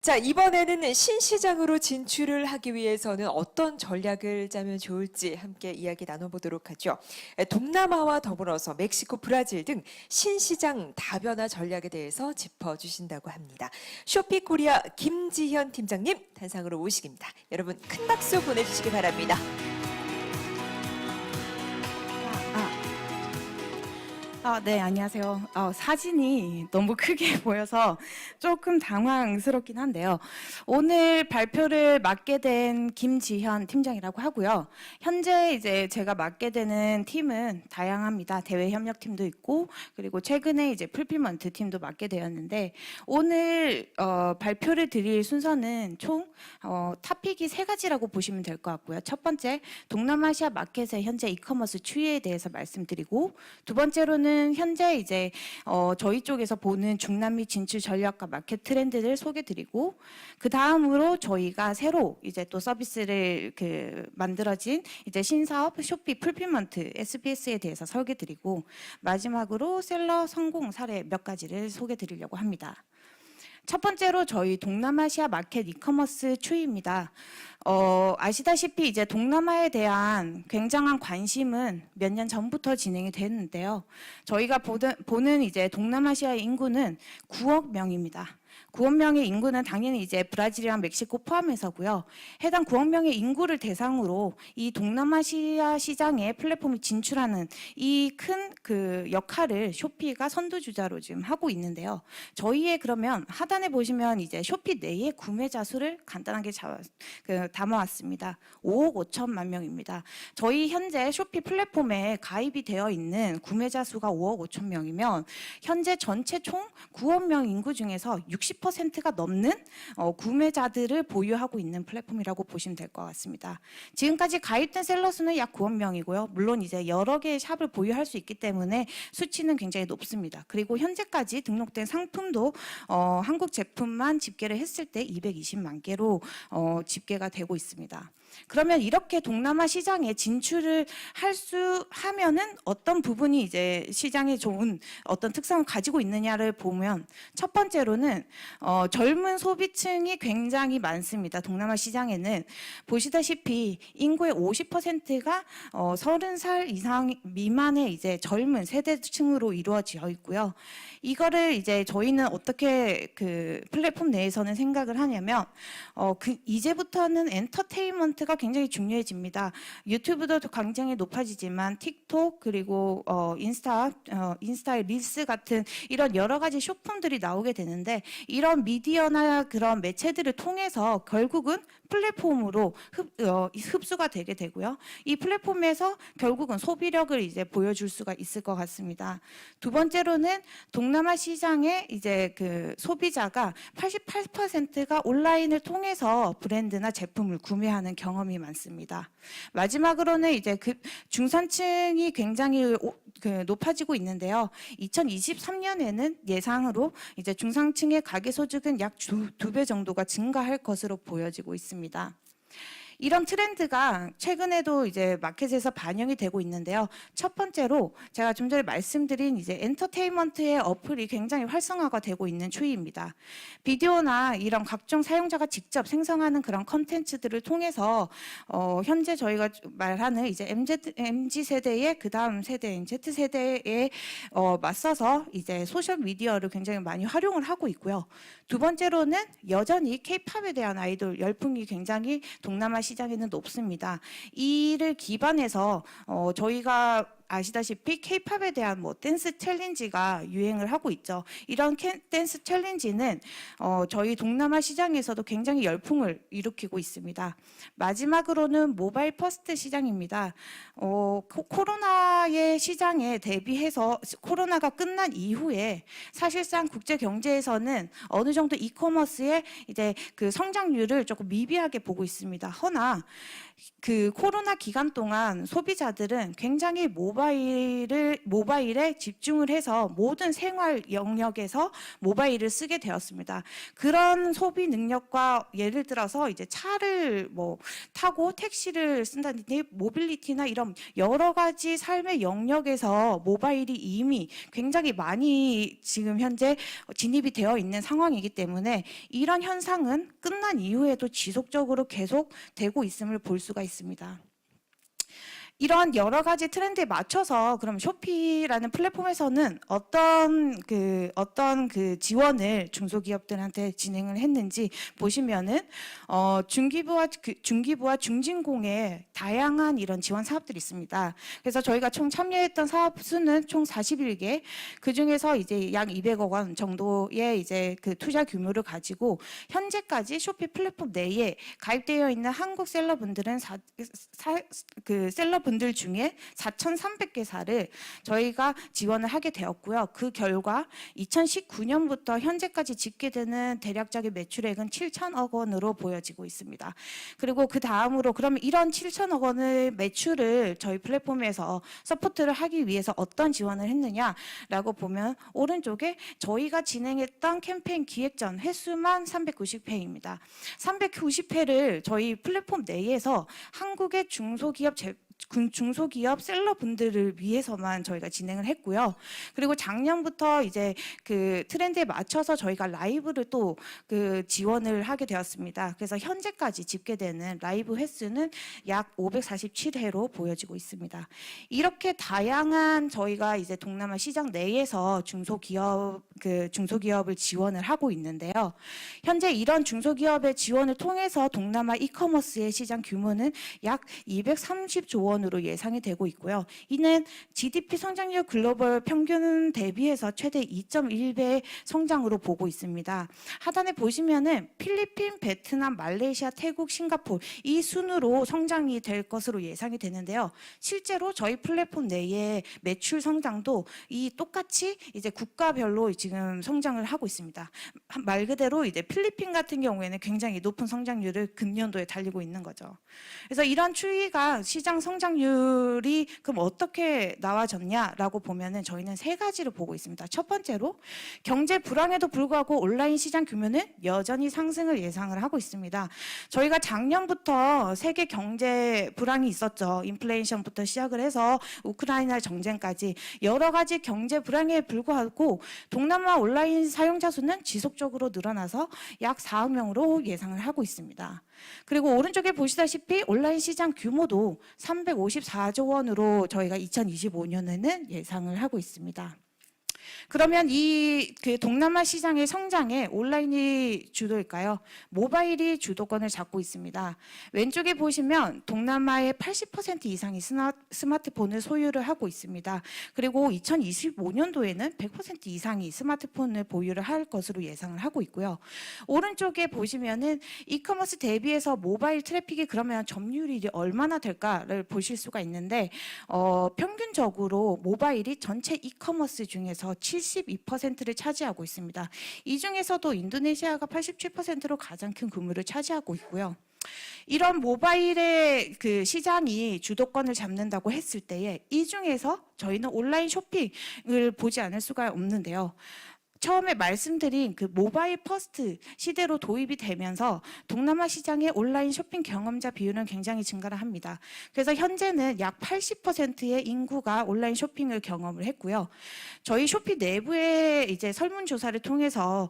자, 이번에는 신시장으로 진출을 하기 위해서는 어떤 전략을 짜면 좋을지 함께 이야기 나눠보도록 하죠. 동남아와 더불어서 멕시코, 브라질 등 신시장 다변화 전략에 대해서 짚어주신다고 합니다. 쇼피코리아 김지현 팀장님 단상으로 모시겠습니다. 여러분 큰 박수 보내주시기 바랍니다. 네, 안녕하세요. 사진이 너무 크게 보여서 조금 당황스럽긴 한데요. 오늘 발표를 맡게 된 김지현 팀장이라고 하고요. 현재 이제 제가 맡게 되는 팀은 다양합니다. 대외 협력팀도 있고, 그리고 최근에 이제 풀필먼트 팀도 맡게 되었는데, 오늘 발표를 드릴 순서는 총 토픽이 3가지라고 보시면 될 것 같고요. 첫 번째, 동남아시아 마켓의 현재 이커머스 추이에 대해서 말씀드리고, 두 번째로는 현재 이제 저희 쪽에서 보는 중남미 진출 전략과 마켓 트렌드를 소개드리고, 그 다음으로 저희가 새로 이제 또 서비스를 만들어진 이제 신사업 쇼피 풀필먼트 SBS에 대해서 설계드리고, 마지막으로 셀러 성공 사례 몇 가지를 소개드리려고 합니다. 첫 번째로 저희 동남아시아 마켓 이커머스 추이입니다. 아시다시피 이제 동남아에 대한 굉장한 관심은 몇 년 전부터 진행이 됐는데요. 저희가 보는 이제 동남아시아 인구는 9억 명입니다. 9억 명의 인구는 당연히 이제 브라질이랑 멕시코 포함해서고요. 해당 9억 명의 인구를 대상으로 이 동남아시아 시장에 플랫폼이 진출하는 이 큰 역할을 쇼피가 선두주자로 지금 하고 있는데요. 저희의 그러면 하단에 보시면 이제 쇼피 내의 구매자 수를 간단하게 담아왔습니다. 5억 5천만 명입니다. 저희 현재 쇼피 플랫폼에 가입이 되어 있는 구매자 수가 5억 5천 명이면 현재 전체 총 9억 명 인구 중에서 60%가 넘는 구매자들을 보유하고 있는 플랫폼이라고 보시면 될 것 같습니다. 지금까지 가입된 셀러 수는 약 9억 명이고요. 물론 이제 여러 개의 샵을 보유할 수 있기 때문에 수치는 굉장히 높습니다. 그리고 현재까지 등록된 상품도 한국 제품만 집계를 했을 때 220만 개로 집계가 되고 있습니다. 그러면 이렇게 동남아 시장에 진출을 하면은 어떤 부분이 이제 시장에 좋은 어떤 특성을 가지고 있느냐를 보면, 첫 번째로는 젊은 소비층이 굉장히 많습니다. 동남아 시장에는 보시다시피 인구의 50%가 30살 이상 미만의 이제 젊은 세대층으로 이루어져 있고요. 이거를 이제 저희는 어떻게 플랫폼 내에서는 생각을 하냐면, 이제부터는 엔터테인먼트가 굉장히 중요해집니다. 유튜브도 굉장히 높아지지만 틱톡 그리고 인스타의 릴스 같은 이런 여러 가지 쇼폼들이 나오게 되는데, 이런 미디어나 그런 매체들을 통해서 결국은 플랫폼으로 흡수가 되게 되고요. 이 플랫폼에서 결국은 소비력을 이제 보여줄 수가 있을 것 같습니다. 두 번째로는 동남아 시장의 이제 소비자가 88%가 온라인을 통해서 브랜드나 제품을 구매하는 경험이 많습니다. 마지막으로는 이제 중산층이 굉장히 높아지고 있는데요. 2023년에는 예상으로 이제 중산층의 가계 소득은 약 2배 정도가 증가할 것으로 보여지고 있습니다. 이런 트렌드가 최근에도 이제 마켓에서 반영이 되고 있는데요. 첫 번째로 제가 좀 전에 말씀드린 이제 엔터테인먼트의 어플이 굉장히 활성화가 되고 있는 추이입니다. 비디오나 이런 각종 사용자가 직접 생성하는 그런 컨텐츠들을 통해서 현재 저희가 말하는 이제 MZ 세대의 그 다음 세대인 Z 세대에 맞서서 이제 소셜 미디어를 굉장히 많이 활용을 하고 있고요. 두 번째로는 여전히 K-팝에 대한 아이돌 열풍이 굉장히 동남아 시장에는 높습니다. 이를 기반해서 저희가 아시다시피 K-팝에 대한 댄스 챌린지가 유행을 하고 있죠. 이런 댄스 챌린지는 저희 동남아 시장에서도 굉장히 열풍을 일으키고 있습니다. 마지막으로는 모바일 퍼스트 시장입니다. 코로나의 시장에 대비해서 코로나가 끝난 이후에 사실상 국제 경제에서는 어느 정도 이커머스의 이제 성장률을 조금 미비하게 보고 있습니다. 허나 코로나 기간 동안 소비자들은 굉장히 모바일 모바일에 집중을 해서 모든 생활 영역에서 모바일을 쓰게 되었습니다. 그런 소비 능력과 예를 들어서 이제 차를 뭐 타고 택시를 쓴다든지 모빌리티나 이런 여러 가지 삶의 영역에서 모바일이 이미 굉장히 많이 지금 현재 진입이 되어 있는 상황이기 때문에 이런 현상은 끝난 이후에도 지속적으로 계속 되고 있음을 볼 수가 있습니다. 이런 여러 가지 트렌드에 맞춰서 그럼 쇼피라는 플랫폼에서는 어떤 지원을 중소기업들한테 진행을 했는지 보시면은 중기부와 중진공의 다양한 이런 지원 사업들이 있습니다. 그래서 저희가 총 참여했던 사업 수는 총 41개, 그 중에서 이제 약 200억 원 정도의 이제 그 투자 규모를 가지고 현재까지 쇼피 플랫폼 내에 가입되어 있는 한국 셀러분들은 셀러분들 중에 4,300개사를 저희가 지원을 하게 되었고요. 그 결과 2019년부터 현재까지 집계되는 대략적인 매출액은 7천억 원으로 보여지고 있습니다. 그리고 그 다음으로 그러면 이런 7천억 원의 매출을 저희 플랫폼에서 서포트를 하기 위해서 어떤 지원을 했느냐라고 보면 오른쪽에 저희가 진행했던 캠페인 기획전 횟수만 390회입니다. 390회를 저희 플랫폼 내에서 한국의 중소기업 셀러분들을 위해서만 저희가 진행을 했고요. 그리고 작년부터 이제 그 트렌드에 맞춰서 저희가 라이브를 또 그 지원을 하게 되었습니다. 그래서 현재까지 집계되는 라이브 횟수는 약 547회로 보여지고 있습니다. 이렇게 다양한 저희가 이제 동남아 시장 내에서 중소기업을 지원을 하고 있는데요. 현재 이런 중소기업의 지원을 통해서 동남아 이커머스의 시장 규모는 약 230조 원으로 예상이 되고 있고요. 이는 GDP 성장률 글로벌 평균 대비해서 최대 2.1배 성장으로 보고 있습니다. 하단에 보시면은 필리핀, 베트남, 말레이시아, 태국, 싱가포르 이 순으로 성장이 될 것으로 예상이 되는데요. 실제로 저희 플랫폼 내의 매출 성장도 이 똑같이 이제 국가별로 지금 성장을 하고 있습니다. 말 그대로 이제 필리핀 같은 경우에는 굉장히 높은 성장률을 금년도에 달리고 있는 거죠. 그래서 이런 추이가 시장 성장률이 그럼 어떻게 나와졌냐라고 보면은 저희는 세 가지를 보고 있습니다. 첫 번째로 경제 불황에도 불구하고 온라인 시장 규모는 여전히 상승을 예상을 하고 있습니다. 저희가 작년부터 세계 경제 불황이 있었죠. 인플레이션부터 시작을 해서 우크라이나 정쟁까지 여러 가지 경제 불황에 불구하고 동남아 온라인 사용자 수는 지속적으로 늘어나서 약 4억 명으로 예상을 하고 있습니다. 그리고 오른쪽에 보시다시피 온라인 시장 규모도 354조 원으로 저희가 2025년에는 예상을 하고 있습니다. 그러면 이 동남아 시장의 성장에 온라인이 주도일까요? 모바일이 주도권을 잡고 있습니다. 왼쪽에 보시면 동남아의 80% 이상이 스마트폰을 소유를 하고 있습니다. 그리고 2025년도에는 100% 이상이 스마트폰을 보유를 할 것으로 예상을 하고 있고요. 오른쪽에 보시면은 이커머스 대비해서 모바일 트래픽이 그러면 점유율이 얼마나 될까를 보실 수가 있는데 평균적으로 모바일이 전체 이커머스 중에서 72%를 차지하고 있습니다. 이 중에서도 인도네시아가 87%로 가장 큰 규모를 차지하고 있고요. 이런 모바일의 그 시장이 주도권을 잡는다고 했을 때에 이 중에서 저희는 온라인 쇼핑을 보지 않을 수가 없는데요. 처음에 말씀드린 그 모바일 퍼스트 시대로 도입이 되면서 동남아 시장의 온라인 쇼핑 경험자 비율은 굉장히 증가를 합니다. 그래서 현재는 약 80%의 인구가 온라인 쇼핑을 경험을 했고요. 저희 쇼피 내부의 이제 설문조사를 통해서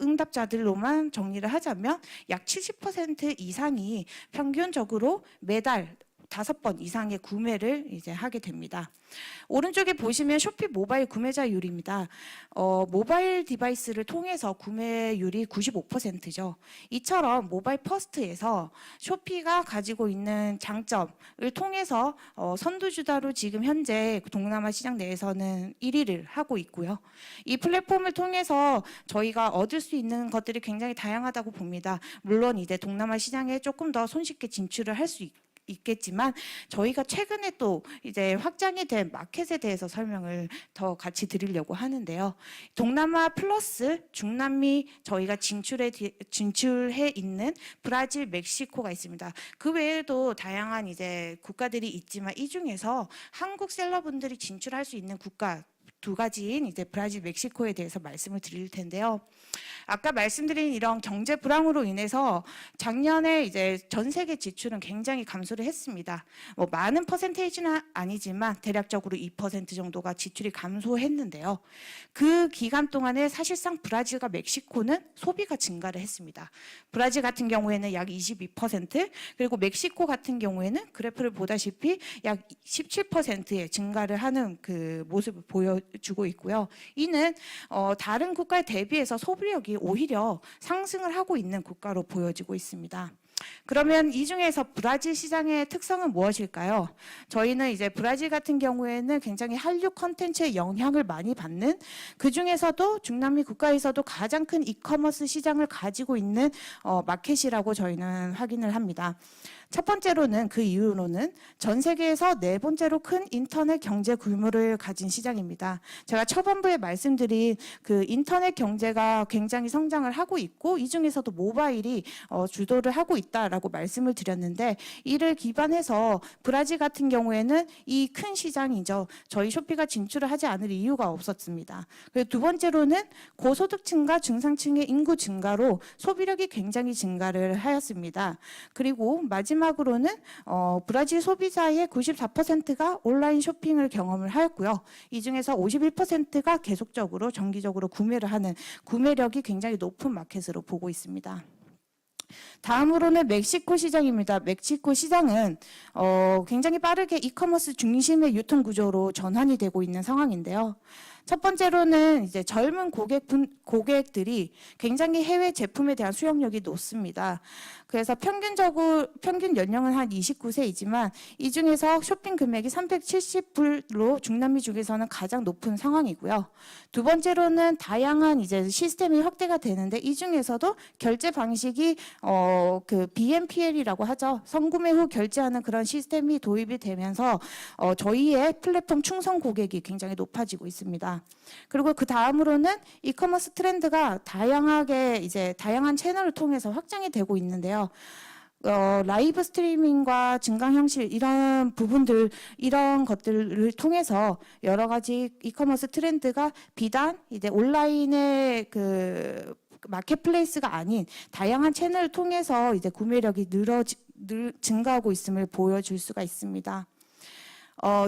응답자들로만 정리를 하자면 약 70% 이상이 평균적으로 매달 5번 이상의 구매를 이제 하게 됩니다. 오른쪽에 보시면 쇼피 모바일 구매자율입니다. 모바일 디바이스를 통해서 구매율이 95%죠. 이처럼 모바일 퍼스트에서 쇼피가 가지고 있는 장점을 통해서 선두주자로 지금 현재 동남아 시장 내에서는 1위를 하고 있고요. 이 플랫폼을 통해서 저희가 얻을 수 있는 것들이 굉장히 다양하다고 봅니다. 물론 이제 동남아 시장에 조금 더 손쉽게 진출을 할 수 있겠지만 저희가 최근에 또 이제 확장이 된 마켓에 대해서 설명을 더 같이 드리려고 하는데요. 동남아 플러스 중남미 저희가 진출해 있는 브라질, 멕시코가 있습니다. 그 외에도 다양한 이제 국가들이 있지만 이 중에서 한국 셀러분들이 진출할 수 있는 국가 두 가지인 이제 브라질, 멕시코에 대해서 말씀을 드릴 텐데요. 아까 말씀드린 이런 경제 불황으로 인해서 작년에 이제 전 세계 지출은 굉장히 감소를 했습니다. 뭐 많은 퍼센테이지는 아니지만 대략적으로 2% 정도가 지출이 감소했는데요. 그 기간 동안에 사실상 브라질과 멕시코는 소비가 증가를 했습니다. 브라질 같은 경우에는 약 22%, 그리고 멕시코 같은 경우에는 그래프를 보다시피 약 17%의 증가를 하는 그 모습을 보여주고 있고요. 이는 다른 국가에 대비해서 소비력이 오히려 상승을 하고 있는 국가로 보여지고 있습니다. 그러면 이 중에서 브라질 시장의 특성은 무엇일까요? 저희는 이제 브라질 같은 경우에는 굉장히 한류 콘텐츠의 영향을 많이 받는, 그 중에서도 중남미 국가에서도 가장 큰 이커머스 시장을 가지고 있는 마켓이라고 저희는 확인을 합니다. 첫 번째로는 그 이유로는 전 세계에서 네 번째로 큰 인터넷 경제 규모를 가진 시장입니다. 제가 초반부에 말씀드린 그 인터넷 경제가 굉장히 성장을 하고 있고 이 중에서도 모바일이 주도를 하고 있다라고 말씀을 드렸는데, 이를 기반해서 브라질 같은 경우에는 이 큰 시장이죠. 저희 쇼피가 진출을 하지 않을 이유가 없었습니다. 그리고 두 번째로는 고소득층과 중상층의 인구 증가로 소비력이 굉장히 증가를 하였습니다. 그리고 마지막으로는 브라질 소비자의 94%가 온라인 쇼핑을 경험을 하였고요. 이 중에서 51%가 계속적으로 정기적으로 구매를 하는 구매력이 굉장히 높은 마켓으로 보고 있습니다. 다음으로는 멕시코 시장입니다. 멕시코 시장은 굉장히 빠르게 이커머스 중심의 유통 구조로 전환이 되고 있는 상황인데요. 첫 번째로는 이제 젊은 고객들이 굉장히 해외 제품에 대한 수용력이 높습니다. 그래서 평균 연령은 한 29세이지만 이 중에서 쇼핑 금액이 370불로 중남미 중에서는 가장 높은 상황이고요. 두 번째로는 다양한 이제 시스템이 확대가 되는데 이 중에서도 결제 방식이 그 BNPL이라고 하죠. 선구매 후 결제하는 그런 시스템이 도입이 되면서 저희의 플랫폼 충성 고객이 굉장히 높아지고 있습니다. 그리고 그 다음으로는 이커머스 트렌드가 다양한 채널을 통해서 확장이 되고 있는데요. 라이브 스트리밍과 증강 형식 이런 부분들, 이런 것들을 통해서 여러 가지 이커머스 트렌드가 비단 이제 온라인의 그 마켓플레이스가 아닌 다양한 채널을 통해서 이제 구매력이 증가하고 있음을 보여줄 수가 있습니다.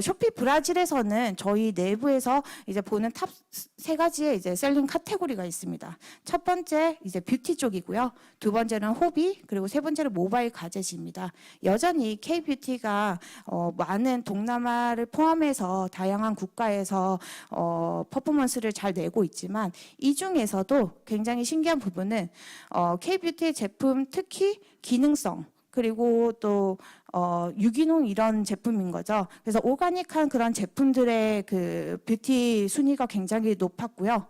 쇼피 브라질에서는 저희 내부에서 이제 보는 탑 세 가지의 이제 셀링 카테고리가 있습니다. 첫 번째 이제 뷰티 쪽이고요. 두 번째는 호비, 그리고 세 번째는 모바일 가젯입니다. 여전히 K-뷰티가 많은 동남아를 포함해서 다양한 국가에서 퍼포먼스를 잘 내고 있지만 이 중에서도 굉장히 신기한 부분은 K-뷰티의 제품 특히 기능성, 그리고 또 유기농 이런 제품인 거죠. 그래서 오가닉한 그런 제품들의 그 뷰티 순위가 굉장히 높았고요.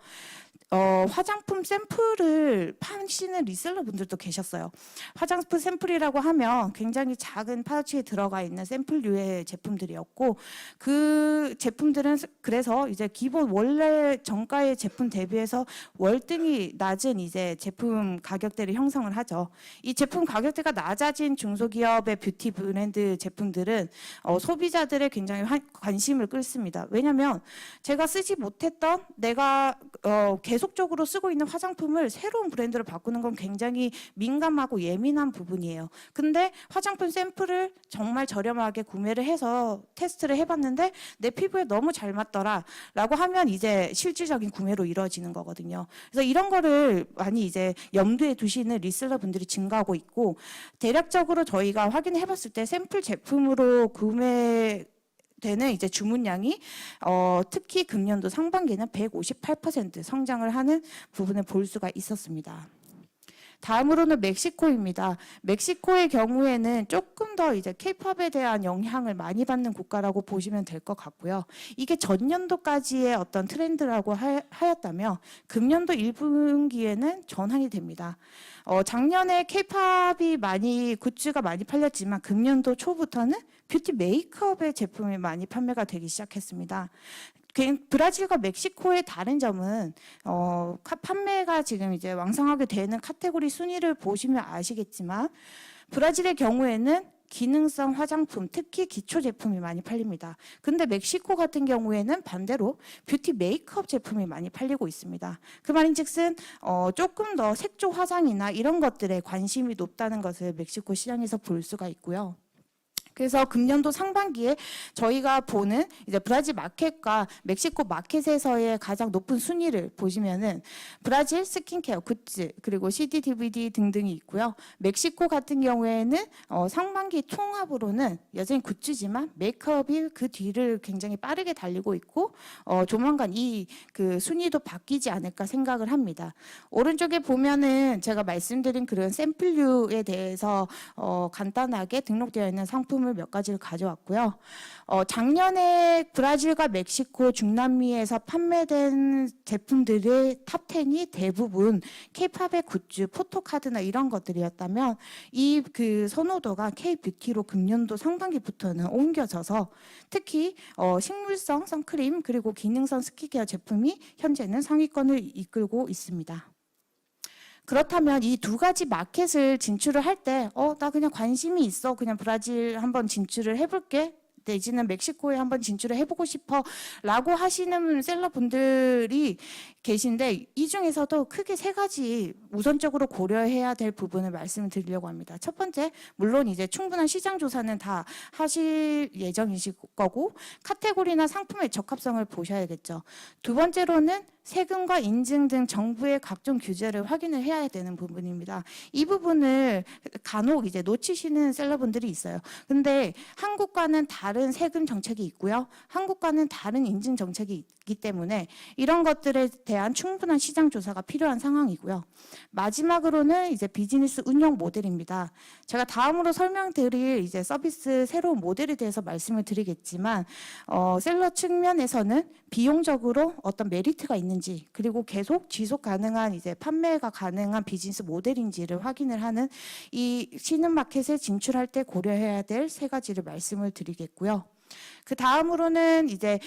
화장품 샘플을 파시는 리셀러 분들도 계셨어요. 화장품 샘플이라고 하면 굉장히 작은 파우치에 들어가 있는 샘플류의 제품들이었고, 그 제품들은 그래서 이제 기본 원래 정가의 제품 대비해서 월등히 낮은 이제 제품 가격대를 형성을 하죠. 이 제품 가격대가 낮아진 중소기업의 뷰티 브랜드 제품들은 소비자들의 굉장히 관심을 끌습니다. 왜냐하면 제가 쓰지 못했던 내가 계속적으로 쓰고 있는 화장품을 새로운 브랜드로 바꾸는 건 굉장히 민감하고 예민한 부분이에요. 근데 화장품 샘플을 정말 저렴하게 구매를 해서 테스트를 해봤는데 내 피부에 너무 잘 맞더라 라고 하면 이제 실질적인 구매로 이루어지는 거거든요. 그래서 이런 거를 많이 이제 염두에 두시는 리셀러 분들이 증가하고 있고, 대략적으로 저희가 확인해 봤을 때 샘플 제품으로 되는 이제 주문량이 특히 금년도 상반기는 158% 성장을 하는 부분을 볼 수가 있었습니다. 다음으로는 멕시코입니다. 멕시코의 경우에는 조금 더 이제 케이팝에 대한 영향을 많이 받는 국가라고 보시면 될 것 같고요. 이게 전년도까지의 어떤 트렌드라고 하였다며 금년도 1분기에는 전환이 됩니다. 작년에 케이팝이 굿즈가 많이 팔렸지만 금년도 초부터는 뷰티 메이크업의 제품이 많이 판매가 되기 시작했습니다. 브라질과 멕시코의 다른 점은 판매가 지금 이제 왕성하게 되는 카테고리 순위를 보시면 아시겠지만 브라질의 경우에는 기능성 화장품, 특히 기초 제품이 많이 팔립니다. 근데 멕시코 같은 경우에는 반대로 뷰티 메이크업 제품이 많이 팔리고 있습니다. 그 말인즉슨 조금 더 색조 화장이나 이런 것들에 관심이 높다는 것을 멕시코 시장에서 볼 수가 있고요. 그래서 금년도 상반기에 저희가 보는 이제 브라질 마켓과 멕시코 마켓에서의 가장 높은 순위를 보시면은 브라질 스킨케어 굿즈 그리고 CD, DVD 등등이 있고요. 멕시코 같은 경우에는 상반기 통합으로는 여전히 굿즈지만 메이크업이 그 뒤를 굉장히 빠르게 달리고 있고 조만간 그 순위도 바뀌지 않을까 생각을 합니다. 오른쪽에 보면은 제가 말씀드린 그런 샘플류에 대해서 간단하게 등록되어 있는 상품을 몇 가지를 가져왔고요. 작년에 브라질과 멕시코, 중남미에서 판매된 제품들의 탑10이 대부분 K-팝의 굿즈, 포토카드나 이런 것들이었다면 이 그 선호도가 K-뷰티로 금년도 상반기부터는 옮겨져서 특히 식물성 선크림 그리고 기능성 스킨케어 제품이 현재는 상위권을 이끌고 있습니다. 그렇다면 이 두 가지 마켓을 진출을 할 때, 나 그냥 관심이 있어. 그냥 브라질 한번 진출을 해볼게. 내지는 멕시코에 한번 진출을 해보고 싶어. 라고 하시는 셀러분들이 계신데, 이 중에서도 크게 세 가지 우선적으로 고려해야 될 부분을 말씀을 드리려고 합니다. 첫 번째, 물론 이제 충분한 시장 조사는 다 하실 예정이실 거고, 카테고리나 상품의 적합성을 보셔야겠죠. 두 번째로는 세금과 인증 등 정부의 각종 규제를 확인을 해야 되는 부분입니다. 이 부분을 간혹 이제 놓치시는 셀러분들이 있어요. 근데 한국과는 다른 세금 정책이 있고요. 한국과는 다른 인증 정책이 있기 때문에 이런 것들에 대한 충분한 시장 조사가 필요한 상황이고요. 마지막으로는 이제 비즈니스 운영 모델입니다. 제가 다음으로 설명드릴 이제 서비스 새로운 모델에 대해서 말씀을 드리겠지만 셀러 측면에서는 비용적으로 어떤 메리트가 있는지 그리고 계속 지속 가능한 이제 판매가 가능한 비즈니스 모델인지를 확인을 하는 이 신흥마켓에 진출할 때 고려해야 될 세 가지를 말씀을 드리겠고요. 그 다음으로는 이제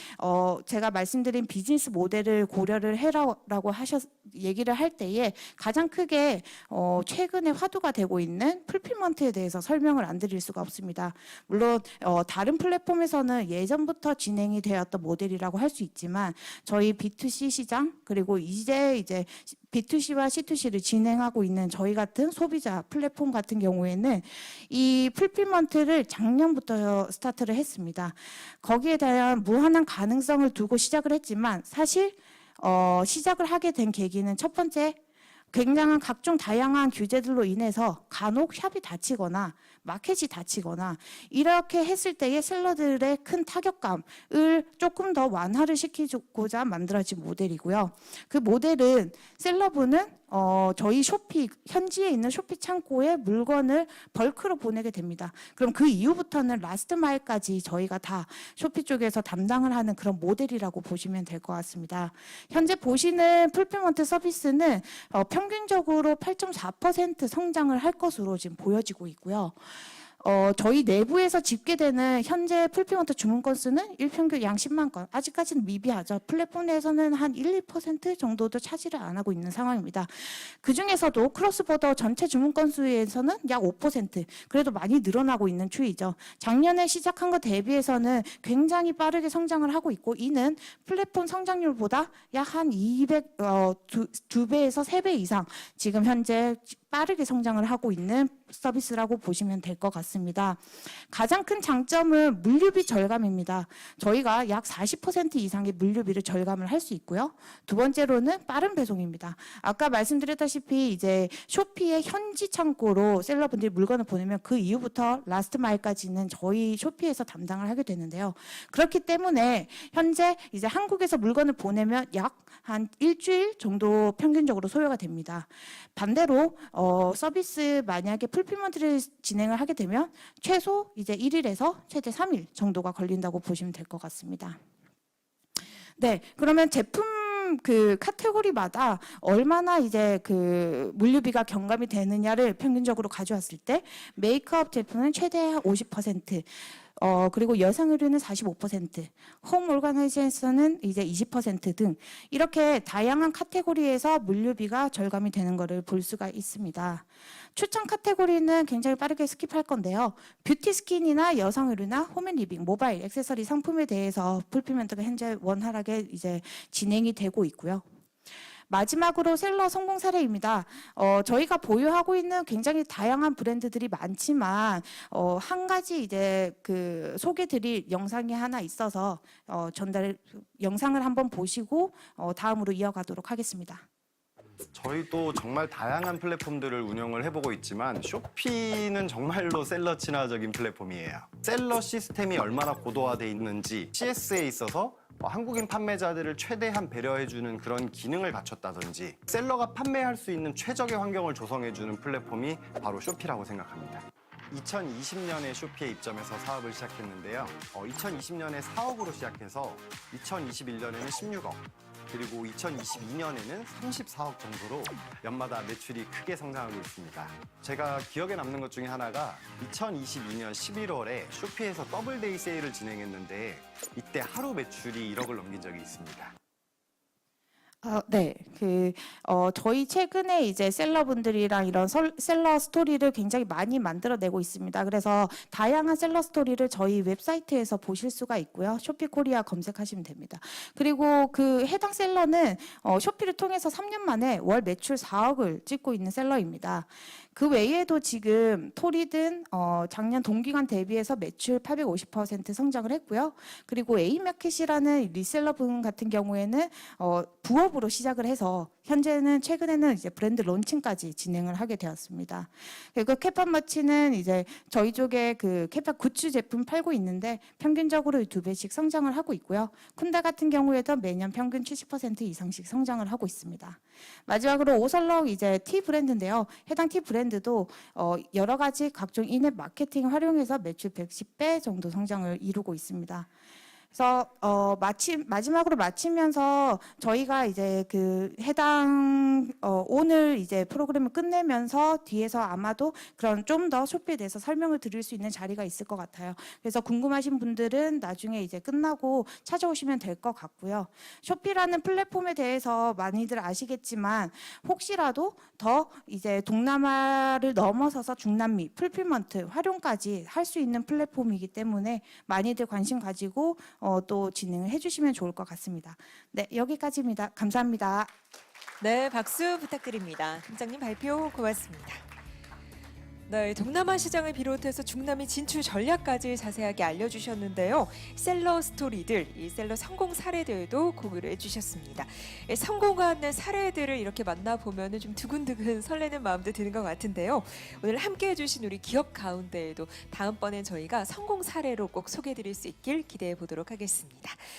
제가 말씀드린 비즈니스 모델을 고려를 해라라고 얘기를 할 때에 가장 크게 최근에 화두가 되고 있는 풀필먼트에 대해서 설명을 안 드릴 수가 없습니다. 물론 다른 플랫폼에서는 예전부터 진행이 되었던 모델이라고 할 수 있지만 저희 B2C 시장 그리고 이제 B2C와 C2C를 진행하고 있는 저희 같은 소비자 플랫폼 같은 경우에는 이 풀필먼트를 작년부터 스타트를 했습니다. 거기에 대한 무한한 가능성을 두고 시작을 했지만 사실 시작을 하게 된 계기는 첫 번째 굉장한 각종 다양한 규제들로 인해서 간혹 샵이 닫히거나 마켓이 닫히거나 이렇게 했을 때의 셀러들의 큰 타격감을 조금 더 완화를 시키고자 만들어진 모델이고요. 그 모델은 셀러분은 저희 쇼피 현지에 있는 쇼피 창고에 물건을 벌크로 보내게 됩니다. 그럼 그 이후부터는 라스트 마일까지 저희가 다 쇼피 쪽에서 담당을 하는 그런 모델이라고 보시면 될 것 같습니다. 현재 보시는 풀필먼트 서비스는 평균적으로 8.4% 성장을 할 것으로 지금 보여지고 있고요. 저희 내부에서 집계되는 현재 풀필먼트 주문 건수는 일평균 양 10만 건. 아직까지는 미비하죠. 플랫폼 내에서는 한 1, 2% 정도도 차지를 안 하고 있는 상황입니다. 그중에서도 크로스보더 전체 주문 건수에서는 약 5%. 그래도 많이 늘어나고 있는 추이죠. 작년에 시작한 것 대비해서는 굉장히 빠르게 성장을 하고 있고 이는 플랫폼 성장률보다 약 한 2배에서 3배 이상 지금 현재 빠르게 성장을 하고 있는 서비스라고 보시면 될 것 같습니다. 가장 큰 장점은 물류비 절감입니다. 저희가 약 40% 이상의 물류비를 절감을 할 수 있고요. 두 번째로는 빠른 배송입니다. 아까 말씀드렸다시피 이제 쇼피의 현지 창고로 셀러분들이 물건을 보내면 그 이후부터 라스트 마일까지는 저희 쇼피에서 담당을 하게 되는데요. 그렇기 때문에 현재 이제 한국에서 물건을 보내면 약 한 일주일 정도 평균적으로 소요가 됩니다. 반대로 서비스 만약에 풀필먼트를 진행을 하게 되면 최소 이제 1일에서 최대 3일 정도가 걸린다고 보시면 될 것 같습니다. 네, 그러면 제품 그 카테고리마다 얼마나 이제 그 물류비가 경감이 되느냐를 평균적으로 가져왔을 때 메이크업 제품은 최대 50%, 그리고 여성 의류는 45%, 홈 오르가나이제이션은 이제 20%등 이렇게 다양한 카테고리에서 물류비가 절감이 되는 것을 볼 수가 있습니다. 추천 카테고리는 굉장히 빠르게 스킵할 건데요. 뷰티 스킨이나 여성 의류나 홈앤리빙, 모바일, 액세서리 상품에 대해서 풀필먼트가 현재 원활하게 이제 진행이 되고 있고요. 마지막으로 셀러 성공 사례입니다. 저희가 보유하고 있는 굉장히 다양한 브랜드들이 많지만 한 가지 이제 그 소개드릴 영상이 하나 있어서 영상을 한번 보시고 다음으로 이어가도록 하겠습니다. 저희도 정말 다양한 플랫폼들을 운영을 해보고 있지만 쇼피는 정말로 셀러 친화적인 플랫폼이에요. 셀러 시스템이 얼마나 고도화돼 있는지 CS에 있어서 한국인 판매자들을 최대한 배려해주는 그런 기능을 갖췄다든지 셀러가 판매할 수 있는 최적의 환경을 조성해주는 플랫폼이 바로 쇼피라고 생각합니다. 2020년에 쇼피에 입점해서 사업을 시작했는데요. 2020년에 4억으로 시작해서 2021년에는 16억, 그리고 2022년에는 34억 정도로 연마다 매출이 크게 성장하고 있습니다. 제가 기억에 남는 것 중에 하나가 2022년 11월에 쇼피에서 더블데이 세일을 진행했는데 이때 하루 매출이 1억을 넘긴 적이 있습니다. 네, 저희 최근에 이제 셀러분들이랑 이런 셀러 스토리를 굉장히 많이 만들어내고 있습니다. 그래서 다양한 셀러 스토리를 저희 웹사이트에서 보실 수가 있고요. 쇼피 코리아 검색하시면 됩니다. 그리고 그 해당 셀러는 쇼피를 통해서 3년 만에 월 매출 4억을 찍고 있는 셀러입니다. 그 외에도 지금 토리든 작년 동기간 대비해서 매출 850% 성장을 했고요. 그리고 A마켓이라는 리셀러분 같은 경우에는 부업으로 시작을 해서 현재는 최근에는 이제 브랜드 론칭까지 진행을 하게 되었습니다. 그리고 캐팟마치는 이제 저희 쪽에 그 캐팟 굿즈 제품 팔고 있는데 평균적으로 2배씩 성장을 하고 있고요. 쿤다 같은 경우에도 매년 평균 70% 이상씩 성장을 하고 있습니다. 마지막으로 오설럭 이제 티 브랜드인데요. 해당 티 브랜드도 여러 가지 각종 인앱 마케팅 활용해서 매출 110배 정도 성장을 이루고 있습니다. 그래서 마지막으로 마치면서 저희가 이제 그 해당 오늘 이제 프로그램을 끝내면서 뒤에서 아마도 그런 좀 더 쇼피에 대해서 설명을 드릴 수 있는 자리가 있을 것 같아요. 그래서 궁금하신 분들은 나중에 이제 끝나고 찾아오시면 될 것 같고요. 쇼피라는 플랫폼에 대해서 많이들 아시겠지만 혹시라도 더 이제 동남아를 넘어서서 중남미, 풀필먼트, 활용까지 할 수 있는 플랫폼이기 때문에 많이들 관심 가지고 또 진행을 해주시면 좋을 것 같습니다. 네, 여기까지입니다. 감사합니다. 네, 박수 부탁드립니다. 팀장님 발표 고맙습니다. 네, 동남아 시장을 비롯해서 중남미 진출 전략까지 자세하게 알려주셨는데요. 셀러 스토리들, 이 셀러 성공 사례들도 공유를 해주셨습니다. 성공하는 사례들을 이렇게 만나보면 좀 두근두근 설레는 마음도 드는 것 같은데요. 오늘 함께해 주신 우리 기업 가운데에도 다음번엔 저희가 성공 사례로 꼭 소개해드릴 수 있길 기대해 보도록 하겠습니다.